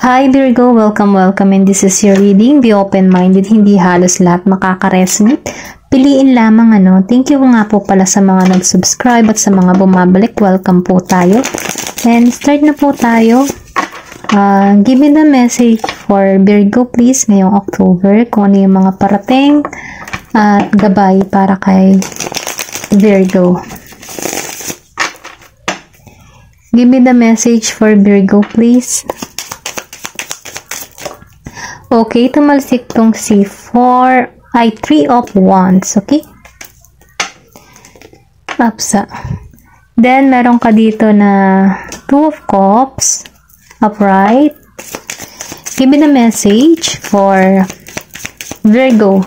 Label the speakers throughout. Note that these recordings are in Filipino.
Speaker 1: Hi Virgo, welcome and this is your reading. Be open-minded, hindi halos lahat makaka-resonate. Piliin lamang Thank you nga po pala sa mga nag-subscribe at sa mga bumabalik. Welcome po tayo. And start na po tayo. Give me the message for Virgo please ngayong October. Kung ano yung mga parating at gabay para kay Virgo. Give me the message for Virgo please. Okay, tumalsik tong C4 ay 3 of Wands, okay? Upsa. Then, meron ka dito na 2 of Cups, upright. Give me the message for Virgo.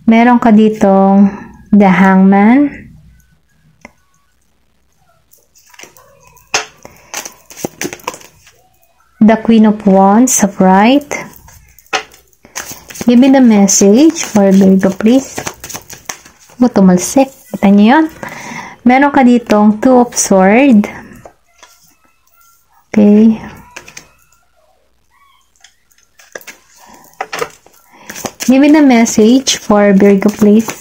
Speaker 1: Meron ka dito the Hangman. The Queen of Wands, upright. Give me the message for Virgo, please. Tumalsik. Kita niyo yun? Meron ka ditong 2 of Swords. Okay. Give me the message for Virgo, please.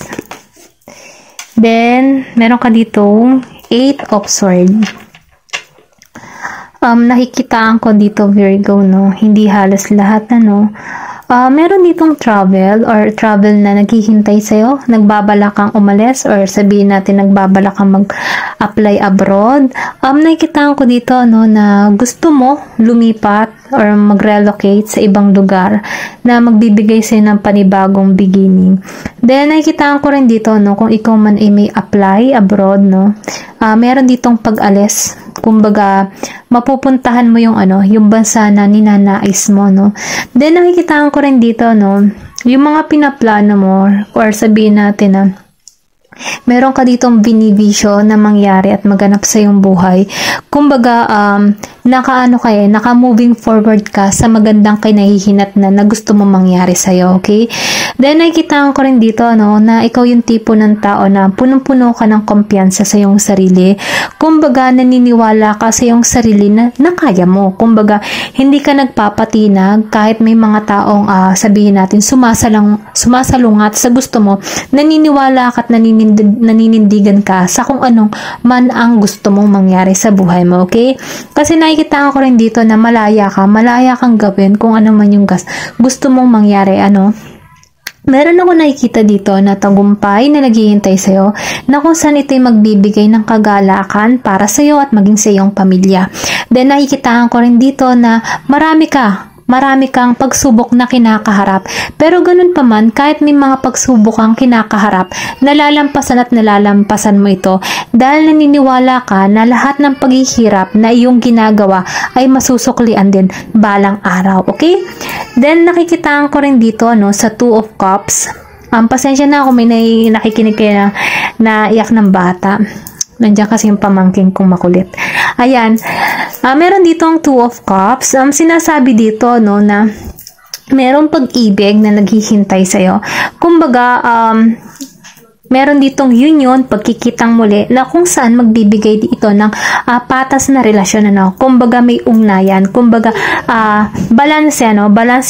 Speaker 1: Then, meron ka ditong 8 of Swords. Nakikitaan ko dito, Virgo, no? Hindi halos lahat, meron ditong travel or travel na naghihintay sa'yo, nagbabala kang umalis or sabihin natin nagbabala kang mag-apply abroad. Nakikitaan ko dito na gusto mo lumipat or mag-relocate sa ibang lugar na magbibigay sa'yo ng panibagong beginning. Then, nakikitaan ko rin dito kung ikaw man ay may apply abroad, meron ditong pag-alis. Kumbaga, mapupuntahan mo yung yung bansa na ninanais mo, Then, nakikitaan ko rin dito, yung mga pinaplano mo, or sabihin natin na, meron ka ditong binivisyo na mangyari at maganap sa iyong buhay. Kumbaga, naka-moving forward ka sa magandang kinahihinat na gusto mo mangyari sa'yo, okay? Then, nakikitaan ko rin dito, na ikaw yung tipo ng tao na punong-puno ka ng kumpiyansa sa iyong sarili. Kumbaga, naniniwala ka sa iyong sarili na kaya mo. Kumbaga, hindi ka nagpapatinag kahit may mga taong sabihin natin sumasalungat sa gusto mo. Naniniwala ka at naninindigan ka sa kung anong man ang gusto mong mangyari sa buhay mo, okay? Kasi nakikita ko rin dito na malaya kang gawin kung ano man yung gusto mong mangyari, Meron ako nakikita dito na tagumpay na naghihintay sa'yo na kung saan ito'y magbibigay ng kagalakan para sa'yo at maging sa iyong pamilya. Then nakikitaan ko rin dito na marami kang pagsubok na kinakaharap. Pero ganun pa man, kahit may mga pagsubok kang kinakaharap, nalalampasan mo ito dahil naniniwala ka na lahat ng paghihirap na iyong ginagawa ay masusuklian din balang araw. Okay? Then, nakikitaan ko rin dito sa 2 of Cups. Pasensya na ako may nakikinig kayo na iyak ng bata. Nandiyan kasi yung pamangking kong makulit. Ayan. Meron dito ang 2 of Cups. Sinasabi dito, na merong pag-ibig na naghihintay sa'yo. Kumbaga, meron ditong union, pagkikitang muli, na kung saan magbibigay ito ng patas na relasyon, Kumbaga, may ugnayan. Kumbaga, balance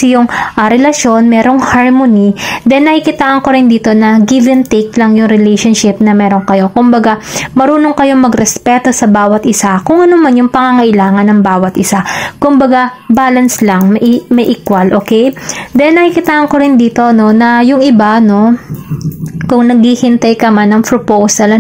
Speaker 1: yung relasyon, merong harmony. Then, nakikitaan ko rin dito na give and take lang yung relationship na meron kayo. Kumbaga, marunong kayong magrespeto sa bawat isa, kung ano man yung pangangailangan ng bawat isa. Kumbaga, balance lang, may equal, okay? Then, nakikitaan ko rin dito, na yung iba, kung naghihintay ka man ng proposal,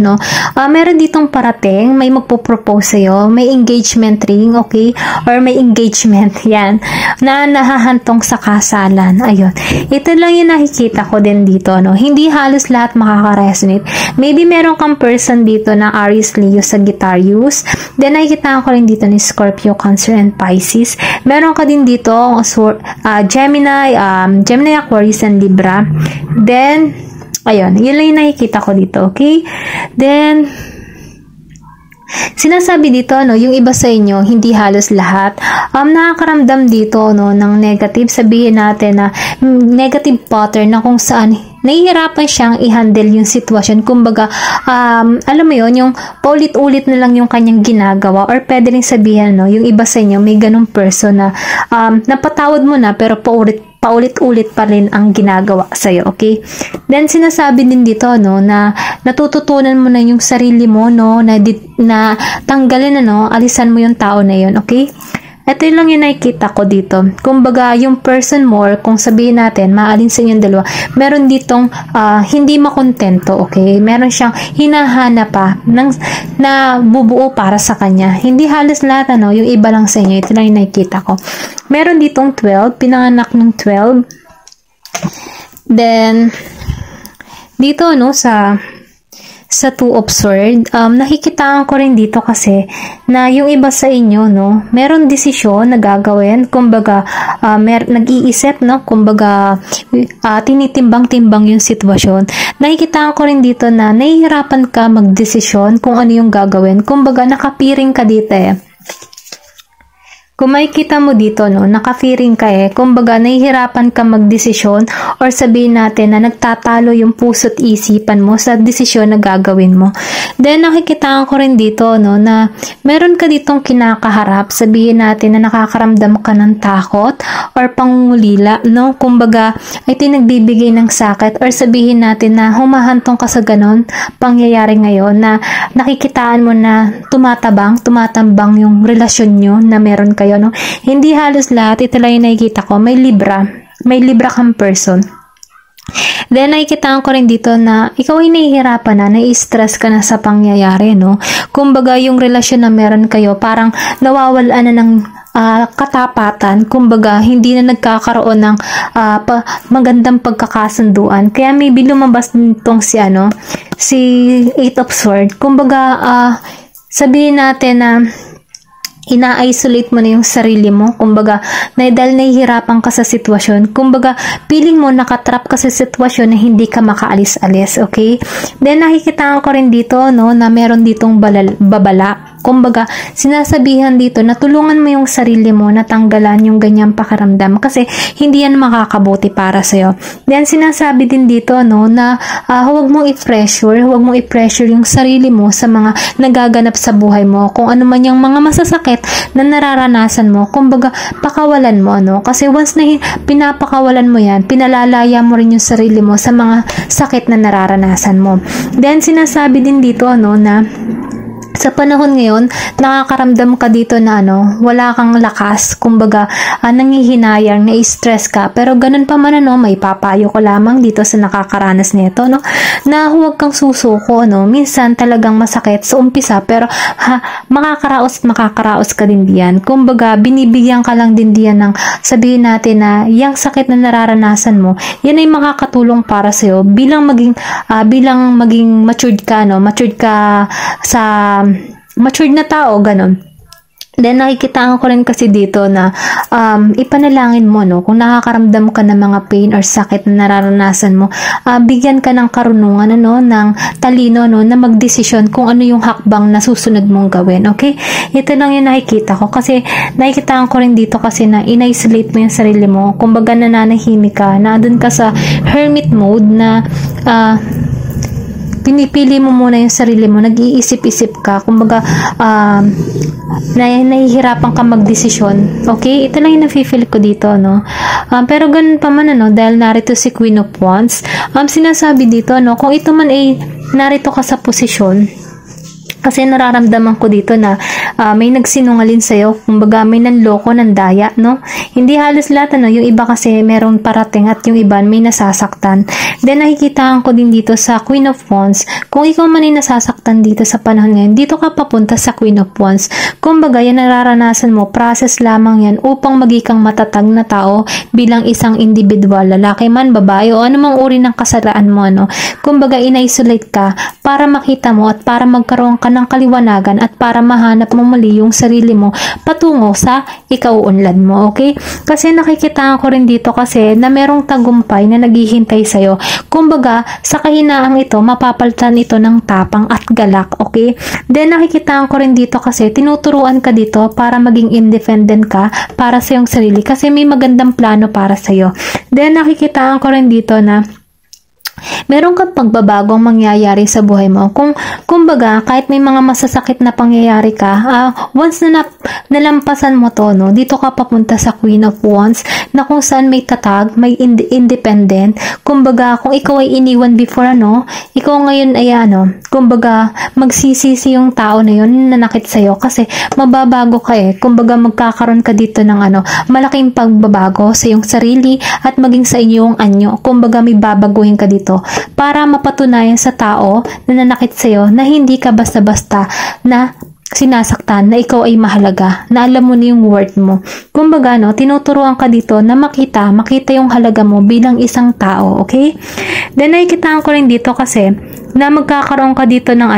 Speaker 1: meron ditong parating, may magpo-propose sa'yo, may engagement ring, okay? Or may engagement, yan, na nahahantong sa kasalan. Ayun. Ito lang yung nakikita ko din dito, Hindi halos lahat makaka-resonate. Maybe meron kang person dito na Aries, Leo, Sagittarius. Then, nakikita ko rin dito ni Scorpio, Cancer, and Pisces. Meron ka din dito, Gemini, Aquarius, and Libra. Then, ayun, yun lang yung nakikita ko dito, okay? Then, sinasabi dito, yung iba sa inyo, hindi halos lahat, nakakaramdam dito, ng negative. Sabihin natin na negative pattern na kung saan nahihirapan siyang i-handle yung sitwasyon. Kumbaga, alam mo yon, yung paulit-ulit na lang yung kanyang ginagawa, or pwede rin sabihin, no, yung iba sa inyo, may ganung person na napatawad mo na, pero paulit-ulit pa rin ang ginagawa sa'yo, okay? Then, sinasabi din dito, no, na natututunan mo na yung sarili mo, no, na tanggalin, no, alisan mo yung tao na yun, okay? Ito lang yung nakikita ko dito. Kumbaga, yung person mo, or kung sabihin natin, maalinsin yung dalawa, meron ditong hindi makontento, okay? Meron siyang hinahanap pa na bubuo para sa kanya. Hindi halos lahat, ano, yung iba lang sa inyo. Ito lang yung nakikita ko. Meron ditong 12, pinanganak ng 12. Then, dito, no, sa Two of Swords, nakikitaan ko rin dito kasi na yung iba sa inyo, no, meron desisyon na gagawin, kumbaga, nag-iisip, no, kumbaga, tinitimbang-timbang yung sitwasyon. Nakikitaan ko rin dito na nahihirapan ka magdesisyon kung ano yung gagawin, kumbaga, nakapiring ka dito eh. Kung makikita mo dito, no, naka-fearing ka eh, kumbaga nahihirapan ka magdesisyon, or sabihin natin na nagtatalo yung puso't isipan mo sa desisyon na gagawin mo. Then nakikita ko rin dito, no, na meron ka ditong kinakaharap, sabihin natin na nakakaramdam ka ng takot or pangungulila, no, kumbaga ay nagbibigay ng sakit, or sabihin natin na humahantong ka sa ganon pangyayari ngayon, na nakikitaan mo na tumatambang yung relasyon nyo na meron kayo, no? Hindi halos lahat, ito lang yung nakikita ko, may libra kang person. Then nakikita ko rin dito na ikaw ay nahihirapan na, nai-stress ka na sa pangyayari, no? Kumbaga yung relasyon na meron kayo, parang nawawalan na ng katapatan, kumbaga hindi na nagkakaroon ng magandang pagkakasunduan. Kaya maybe lumabas nitong si Eight of Swords. Kumbaga sabihin natin na ina-isolate mo na yung sarili mo, kumbaga, dahil nahihirapan ka sa sitwasyon, kumbaga, feeling mo nakatrap ka sa sitwasyon na hindi ka makaalis-alis, okay? Then, nakikita ko rin dito, no, na meron ditong babala. Kumbaga, sinasabihan dito na tulungan mo yung sarili mo na tanggalan yung ganyang pakiramdam kasi hindi yan makakabuti para sa'yo. Then, sinasabi din dito, no, na huwag mong i-pressure yung sarili mo sa mga nagaganap sa buhay mo. Kung ano man yung mga masasakit na nararanasan mo, kumbaga, pakawalan mo, no? Kasi once na pinapakawalan mo yan, pinalalaya mo rin yung sarili mo sa mga sakit na nararanasan mo. Then, sinasabi din dito, no, na sa panahon ngayon, nakakaramdam ka dito na wala kang lakas, kumbaga nangihinayang, na-stress ka, pero ganun pa man may papayo ko lamang dito sa nakakaranas nito, no, na huwag kang susuko, no, minsan talagang masakit sa umpisa, pero makakaraos ka din diyan, kumbaga binibigyan ka lang din diyan ng sabihin natin na yung sakit na nararanasan mo, yan ay makakatulong para sa'yo bilang maging matured ka, no, matured na tao, ganun. Then, nakikita ko rin kasi dito na ipanalangin mo, no, kung nakakaramdam ka ng mga pain or sakit na nararanasan mo, bigyan ka ng karunungan, ng talino, no, na magdesisyon kung ano yung hakbang na susunod mong gawin, okay? Ito lang yung nakikita ko kasi nakikita ko rin dito kasi na in-isolate mo yung sarili mo, kumbaga nananahimik ka, na dun ka sa hermit mode na pinipili mo muna yung sarili mo, nag-iisip-isip ka, kumbaga nahihirapan ka magdesisyon, okay? Ito lang yung nafe-feel ko dito, no? Pero ganun pa man, dahil narito si Queen of Wands, sinasabi dito, no, kung ito man ay narito ka sa posisyon, kasi nararamdaman ko dito na may nagsinungalin sa'yo, kumbaga may nanloko, nandaya, no? Hindi halos lahat, yung iba kasi meron parating at yung iba may nasasaktan. Then nakikita ko din dito sa Queen of Wands, kung ikaw man ay nasasaktan dito sa panahon ngayon, dito ka papunta sa Queen of Wands. Kumbaga yan nararanasan mo, process lamang yan upang maging matatag na tao bilang isang individual, lalaki man, babae, o anumang uri ng kasalaan mo, Kumbaga in-isolate ka para makita mo at para magkaroon ka ng kaliwanagan at para mahanap mo muli yung sarili mo patungo sa ikauunlad mo, okay? Kasi nakikita ko rin dito kasi na merong tagumpay na naghihintay sa'yo. Kumbaga, sa kahinaang ito, mapapalitan ito ng tapang at galak, okay? Then, nakikita ko rin dito kasi tinuturuan ka dito para maging independent ka para sa iyong sarili kasi may magandang plano para sa'yo. Then, nakikita ko rin dito na meron kang pagbabagong mangyayari sa buhay mo. Kumbaga, kahit may mga masasakit na pangyayari ka, once na nalampasan mo to, no, dito ka papunta sa Queen of Wands, na kung saan may tatag, may independent. Kumbaga, kung ikaw ay iniwan before, ikaw ngayon ay kumbaga, magsisisi yung tao na yun na nanakit sa'yo kasi mababago ka Kumbaga, magkakaroon ka dito ng malaking pagbabago sa iyong sarili at maging sa inyong anyo. Kumbaga, may babaguhin ka dito para mapatunayan sa tao na nanakit sa'yo na hindi ka basta-basta na sinasaktan, na ikaw ay mahalaga, na alam mo na yung worth mo. Kumbaga, tinuturuan ka dito na makita yung halaga mo bilang isang tao, okay? Then, nakikitaan ko rin dito kasi na magkakaroon ka dito ng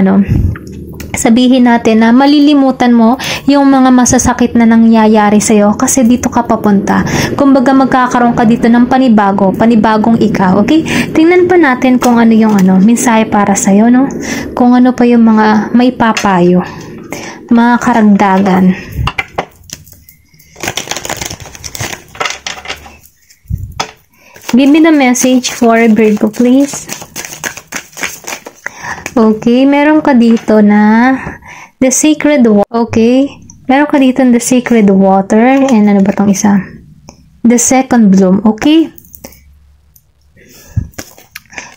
Speaker 1: sabihin natin na malilimutan mo yung mga masasakit na nangyayari sa'yo kasi dito ka papunta. Kumbaga, magkakaroon ka dito ng panibagong ikaw, okay? Tingnan pa natin kung ano yung mensahe para sa'yo, no? Kung ano pa yung mga maipapayo, mga karagdagan. Give me the message for Virgo, please. Okay, meron ka dito na the sacred water. Okay, meron ka dito the sacred water. And ano ba tong isa? The second bloom. Okay.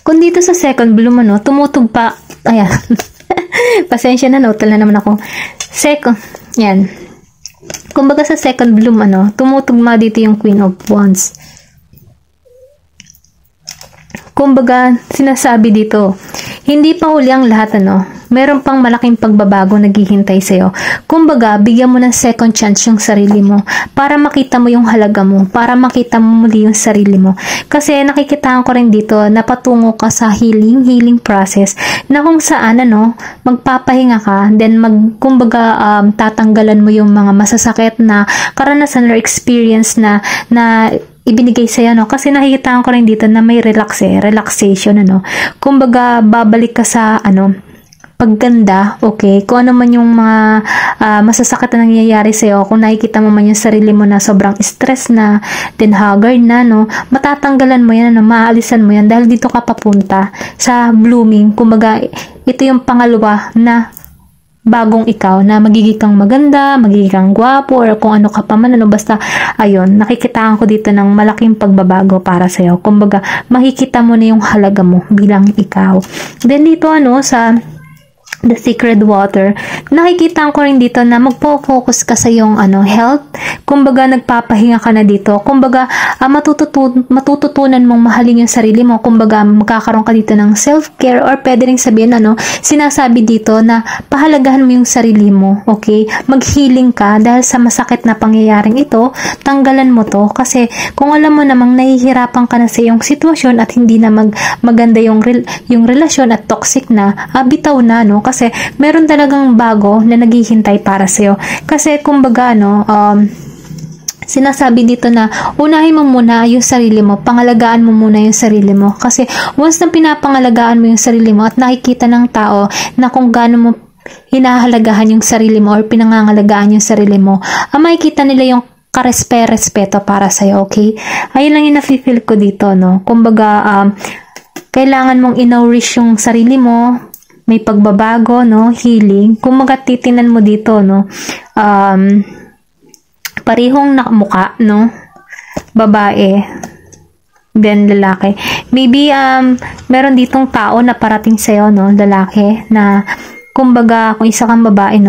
Speaker 1: Kung dito sa second bloom, tumutugpa. Ayan. Pasensya na, tala naman ako. Yan. Kumbaga sa second bloom, tumutugma dito yung Queen of Wands. Kumbaga, sinasabi dito, hindi pa huli ang lahat, meron pang malaking pagbabago naghihintay sa'yo. Kumbaga, bigyan mo ng second chance yung sarili mo para makita mo yung halaga mo, para makita mo muli yung sarili mo. Kasi nakikitaan ko rin dito na patungo ka sa healing process na kung saan, magpapahinga ka, then kumbaga, tatanggalan mo yung mga masasakit na karanasan or experience na ibinigay sa'yo, kasi nakikitaan ko rin dito na may relaxation, kumbaga, babalik ka sa, pagganda, okay, kung ano man yung mga masasakit na nangyayari sa'yo, kung nakikita mo man yung sarili mo na sobrang stress na, then haggard na, matatanggalan mo yan, maaalisan mo yan, dahil dito ka papunta sa blooming, kumbaga, ito yung pangalawa na bagong ikaw na magiging kang maganda, magiging kang gwapo, or kung ano ka pa man, basta, ayun, nakikitaan ko dito ng malaking pagbabago para sa'yo. Kumbaga, makikita mo na yung halaga mo bilang ikaw. Then, dito, sa the sacred water, nakikita ko rin dito na magpo-focus ka sa yung health. Kumbaga, nagpapahinga ka na dito. Kumbaga, matututunan mong mahalin yung sarili mo. Kumbaga, magkakaroon ka dito ng self-care, or pwede rin sabihin, sinasabi dito na pahalagahan mo yung sarili mo, okay? Mag-healing ka dahil sa masakit na pangyayaring ito, tanggalan mo to. Kasi, kung alam mo namang nahihirapan ka na sa iyong sitwasyon at hindi na maganda yung relasyon at toxic na, bitaw na, kasi meron talagang bago na naghihintay para sa'yo. Kasi kumbaga, sinasabi dito na unahin mo muna yung sarili mo, pangalagaan mo muna yung sarili mo. Kasi once na pinapangalagaan mo yung sarili mo at nakikita ng tao na kung gaano mo hinahalagahan yung sarili mo or pinangangalagaan yung sarili mo, makikita nila yung respeto para sa'yo, okay? Ayun lang yung nafe-feel ko dito, Kumbaga, kailangan mong in-nourish yung sarili mo, may pagbabago, healing. Kung magtitinan mo dito, parehong nakamuka, babae, then lalaki. Maybe, meron ditong tao na parating sa'yo, lalaki, na kumbaga, kung isa kang babae,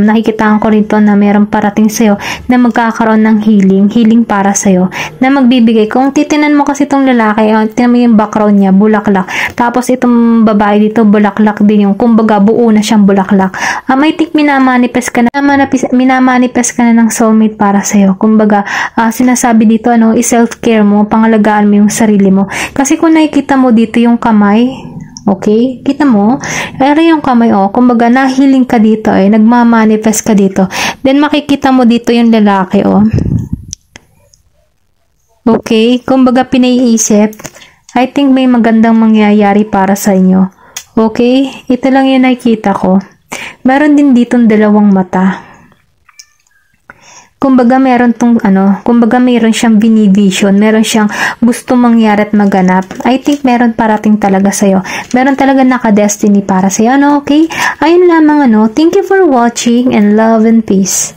Speaker 1: nakikitaan ko rito na meron parating sa'yo na magkakaroon ng healing para sa'yo, na magbibigay. Kung titinan mo kasi itong lalaki, tinan mo yung background niya, bulaklak. Tapos itong babae dito, bulaklak din yung, kumbaga, buo na siyang bulaklak. I think minamanifest ka na ng soulmate para sa'yo. Kumbaga, sinasabi dito, i-self-care mo, pangalagaan mo yung sarili mo. Kasi kung nakikita mo dito yung kamay, okay? Kita mo? Pero yung kamay, kumbaga, nahiling ka dito, nagmamanifest ka dito. Then, makikita mo dito yung lalaki, Okay? Kumbaga, pinaiisip. I think may magandang mangyayari para sa inyo. Okay? Ito lang yung nakikita ko. Meron din ditong dalawang mata. kumbaga meron tong kumbaga meron siyang binivision, meron siyang gusto mangyari at maganap. I think meron parating talaga sa'yo. Meron talaga naka-destiny para sa'yo, okay? Ayun lamang, thank you for watching and love and peace.